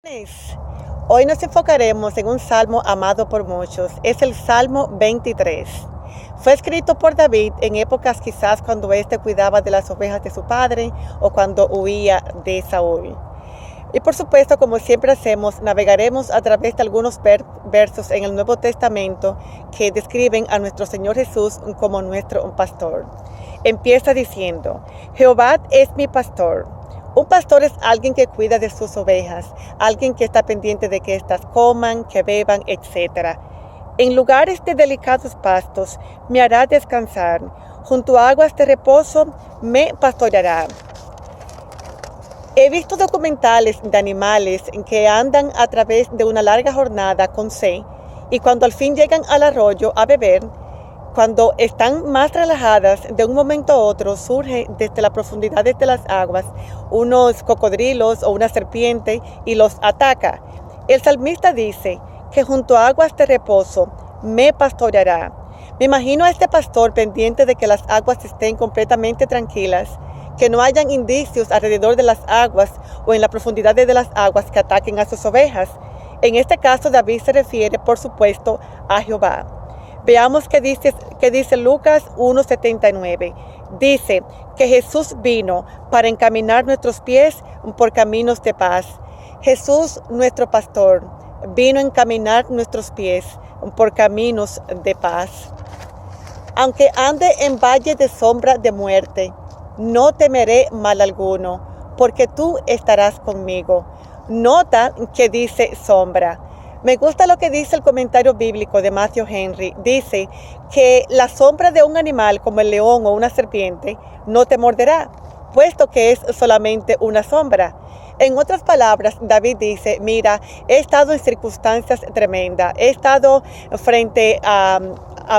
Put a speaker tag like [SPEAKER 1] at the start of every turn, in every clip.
[SPEAKER 1] Bendiciones. Hoy nos enfocaremos en un salmo amado por muchos. Es el Salmo 23. Fue escrito por David en épocas quizás cuando éste cuidaba de las ovejas de su padre o cuando huía de Saúl. Y por supuesto, como siempre hacemos, navegaremos a través de algunos versos en el Nuevo Testamento que describen a nuestro Señor Jesús como nuestro pastor. Empieza diciendo: Jehová es mi pastor. Un pastor es alguien que cuida de sus ovejas, alguien que está pendiente de que éstas coman, que beban, etc. En lugares de delicados pastos me hará descansar, junto a aguas de reposo me pastoreará. He visto documentales de animales que andan a través de una larga jornada con sed y cuando al fin llegan al arroyo a beber, cuando están más relajadas, de un momento a otro surge desde las profundidades de las aguas unos cocodrilos o una serpiente y los ataca. El salmista dice que junto a aguas de reposo me pastoreará. Me imagino a este pastor pendiente de que las aguas estén completamente tranquilas, que no hayan indicios alrededor de las aguas o en las profundidades de las aguas que ataquen a sus ovejas. En este caso, David se refiere, por supuesto, a Jehová. Veamos qué dice Lucas 1:79. Dice que Jesús vino para encaminar nuestros pies por caminos de paz. Jesús, nuestro pastor, vino a encaminar nuestros pies por caminos de paz. Aunque ande en valle de sombra de muerte, no temeré mal alguno, porque tú estarás conmigo. Nota que dice sombra. Me gusta lo que dice el comentario bíblico de Matthew Henry. Dice que la sombra de un animal como el león o una serpiente no te morderá, puesto que es solamente una sombra. En otras palabras, David dice: mira, he estado en circunstancias tremendas, he estado frente a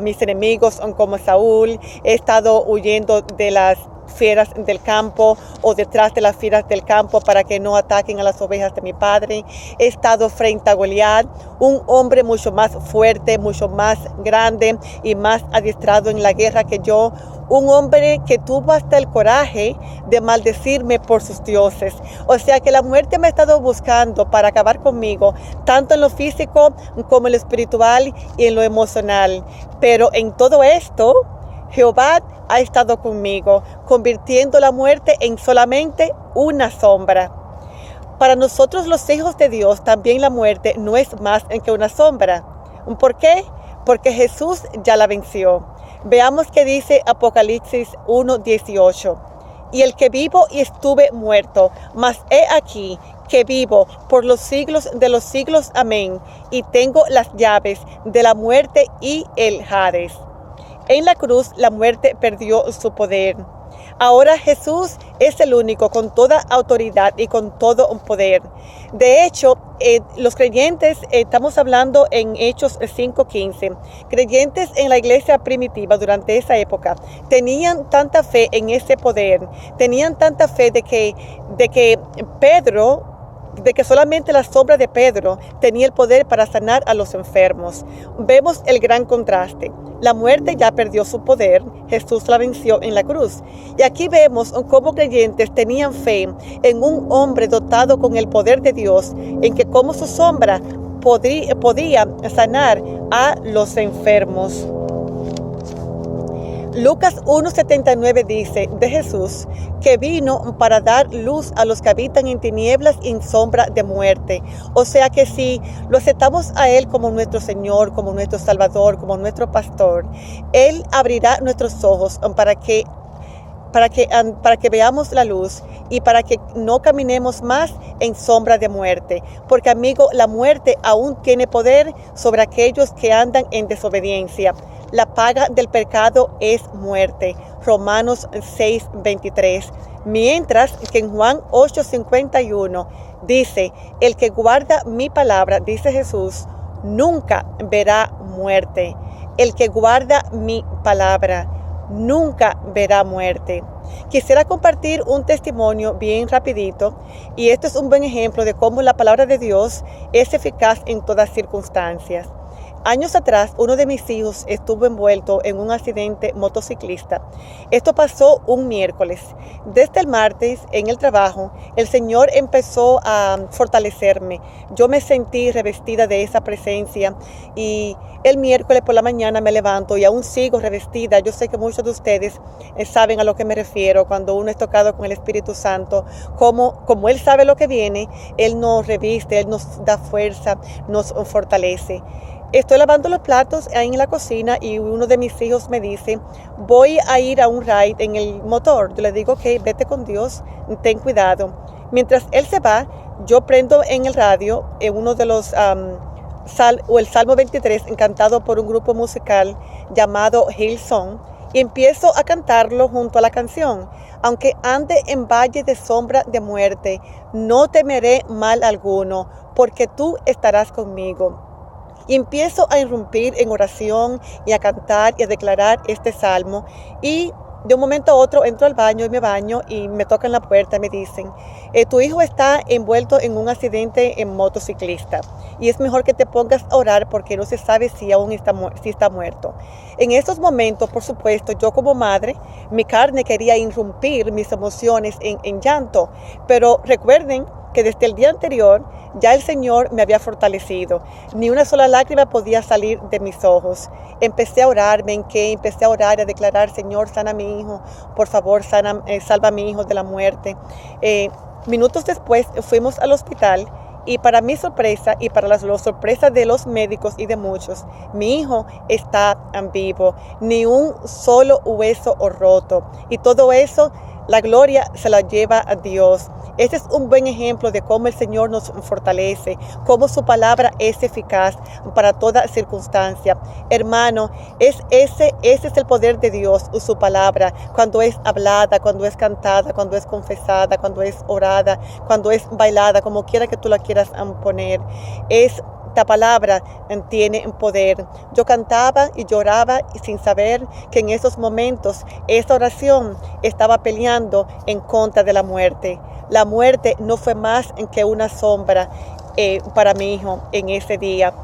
[SPEAKER 1] mis enemigos como Saúl, he estado huyendo de las fieras del campo o detrás de las fieras del campo para que no ataquen a las ovejas de mi padre. He estado frente a Goliat, un hombre mucho más fuerte, mucho más grande y más adiestrado en la guerra que yo. Un hombre que tuvo hasta el coraje de maldecirme por sus dioses. O sea que la muerte me ha estado buscando para acabar conmigo, tanto en lo físico como en lo espiritual y en lo emocional. Pero en todo esto, Jehová ha estado conmigo, convirtiendo la muerte en solamente una sombra. Para nosotros los hijos de Dios, también la muerte no es más que una sombra. ¿Por qué? Porque Jesús ya la venció. Veamos qué dice Apocalipsis 1:18. Y el que vivo y estuve muerto, mas he aquí que vivo por los siglos de los siglos. Amén. Y tengo las llaves de la muerte y el Hades. En la cruz la muerte perdió su poder. Ahora Jesús es el único con toda autoridad y con todo poder. De hecho, los creyentes, estamos hablando en Hechos 5:15, creyentes en la iglesia primitiva durante esa época, tenían tanta fe en ese poder, tenían tanta fe de que solamente la sombra de Pedro tenía el poder para sanar a los enfermos. Vemos el gran contraste. La muerte ya perdió su poder, Jesús la venció en la cruz. Y aquí vemos cómo creyentes tenían fe en un hombre dotado con el poder de Dios, en que como su sombra podía sanar a los enfermos. Lucas 1:79 dice de Jesús que vino para dar luz a los que habitan en tinieblas y en sombra de muerte. O sea que si lo aceptamos a Él como nuestro Señor, como nuestro Salvador, como nuestro pastor, Él abrirá nuestros ojos para que veamos la luz y para que no caminemos más en sombra de muerte. Porque, amigo, la muerte aún tiene poder sobre aquellos que andan en desobediencia. La paga del pecado es muerte. Romanos 6:23. Mientras que en Juan 8:51 dice: el que guarda mi palabra, dice Jesús, nunca verá muerte. El que guarda mi palabra nunca verá muerte. Quisiera compartir un testimonio bien rapidito, y esto es un buen ejemplo de cómo la palabra de Dios es eficaz en todas circunstancias. Años atrás, uno de mis hijos estuvo envuelto en un accidente motociclista. Esto pasó un miércoles. Desde el martes, en el trabajo, el Señor empezó a fortalecerme. Yo me sentí revestida de esa presencia y el miércoles por la mañana me levanto y aún sigo revestida. Yo sé que muchos de ustedes saben a lo que me refiero cuando uno es tocado con el Espíritu Santo. Como Él sabe lo que viene, Él nos reviste, Él nos da fuerza, nos fortalece. Estoy lavando los platos ahí en la cocina y uno de mis hijos me dice, voy a ir a un ride en el motor. Yo le digo, ok, vete con Dios, ten cuidado. Mientras él se va, yo prendo en el radio uno de los el Salmo 23, cantado por un grupo musical llamado Hillsong, y empiezo a cantarlo junto a la canción. Aunque ande en valle de sombra de muerte, no temeré mal alguno, porque tú estarás conmigo. Y empiezo a irrumpir en oración y a cantar y a declarar este salmo. Y de un momento a otro entro al baño y me baño y me tocan la puerta y me dicen, tu hijo está envuelto en un accidente en motociclista y es mejor que te pongas a orar porque no se sabe si aún está muerto. En estos momentos, por supuesto, yo como madre, mi carne quería irrumpir mis emociones en llanto, pero recuerden que desde el día anterior ya el Señor me había fortalecido. Ni una sola lágrima podía salir de mis ojos. Empecé a orar, empecé a orar y a declarar, Señor, sana a mi hijo, por favor, salva a mi hijo de la muerte. Minutos después fuimos al hospital y para mi sorpresa y para la sorpresa de los médicos y de muchos, mi hijo está vivo, ni un solo hueso roto. Y todo eso, la gloria se la lleva a Dios. Este es un buen ejemplo de cómo el Señor nos fortalece, cómo su palabra es eficaz para toda circunstancia. Hermano, ese es el poder de Dios, su palabra, cuando es hablada, cuando es cantada, cuando es confesada, cuando es orada, cuando es bailada, como quiera que tú la quieras poner. Esta palabra tiene poder. Yo cantaba y lloraba sin saber que en esos momentos esta oración estaba peleando en contra de la muerte. La muerte no fue más que una sombra para mi hijo en ese día.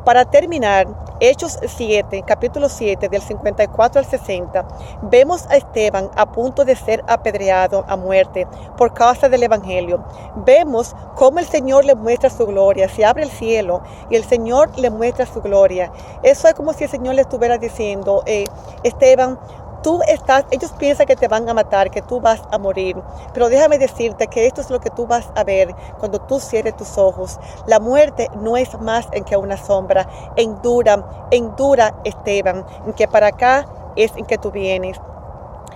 [SPEAKER 1] Para terminar, Hechos 7, capítulo 7, del 54 al 60, vemos a Esteban a punto de ser apedreado a muerte por causa del Evangelio. Vemos cómo el Señor le muestra su gloria. Se abre el cielo y el Señor le muestra su gloria. Eso es como si el Señor le estuviera diciendo, Esteban, ellos piensan que te van a matar, que tú vas a morir, pero déjame decirte que esto es lo que tú vas a ver cuando tú cierres tus ojos. La muerte no es más que una sombra. Endura, Esteban, que para acá es en que tú vienes.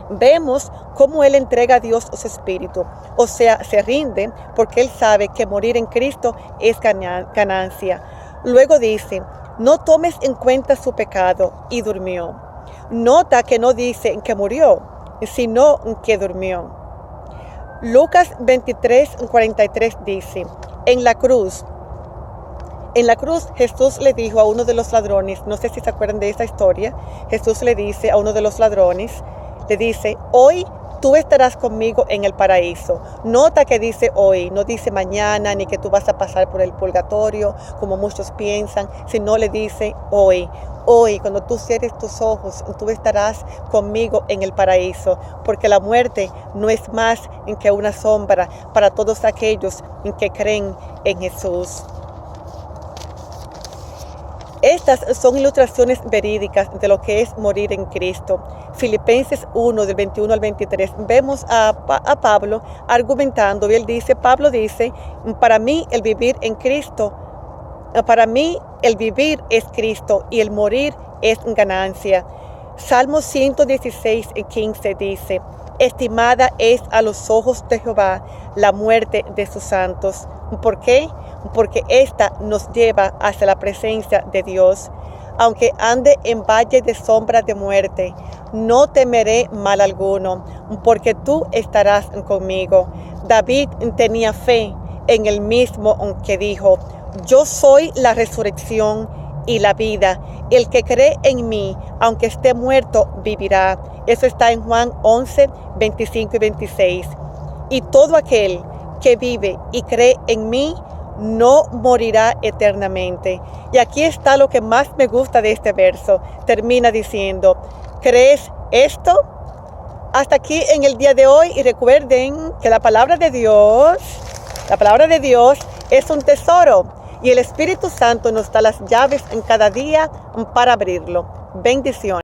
[SPEAKER 1] Vemos cómo él entrega a Dios su espíritu, o sea, se rinde porque él sabe que morir en Cristo es ganancia. Luego dice, no tomes en cuenta su pecado, y durmió. Nota que no dice que murió, sino que durmió. Lucas 23:43 dice, en la cruz Jesús le dijo a uno de los ladrones, no sé si se acuerdan de esa historia, Jesús le dice a uno de los ladrones, le dice, hoy tú estarás conmigo en el paraíso. Nota que dice hoy, no dice mañana, ni que tú vas a pasar por el purgatorio, como muchos piensan, sino le dice hoy. Hoy, cuando tú cierres tus ojos, tú estarás conmigo en el paraíso, porque la muerte no es más que una sombra para todos aquellos que creen en Jesús. Estas son ilustraciones verídicas de lo que es morir en Cristo. Filipenses 1, del 21 al 23, vemos a Pablo argumentando, y Pablo dice, para mí el vivir es Cristo y el morir es ganancia. Salmo 116:15 dice, estimada es a los ojos de Jehová la muerte de sus santos. ¿Por qué? Porque esta nos lleva hacia la presencia de Dios. Aunque ande en valle de sombra de muerte, no temeré mal alguno, porque tú estarás conmigo. David tenía fe en el mismo que dijo, yo soy la resurrección y la vida. El que cree en mí, aunque esté muerto, vivirá. Eso está en Juan 11, 25 y 26. Y todo aquel que vive y cree en mí, no morirá eternamente. Y aquí está lo que más me gusta de este verso. Termina diciendo, ¿crees esto? Hasta aquí en el día de hoy, y recuerden que la palabra de Dios es un tesoro y el Espíritu Santo nos da las llaves en cada día para abrirlo. Bendiciones.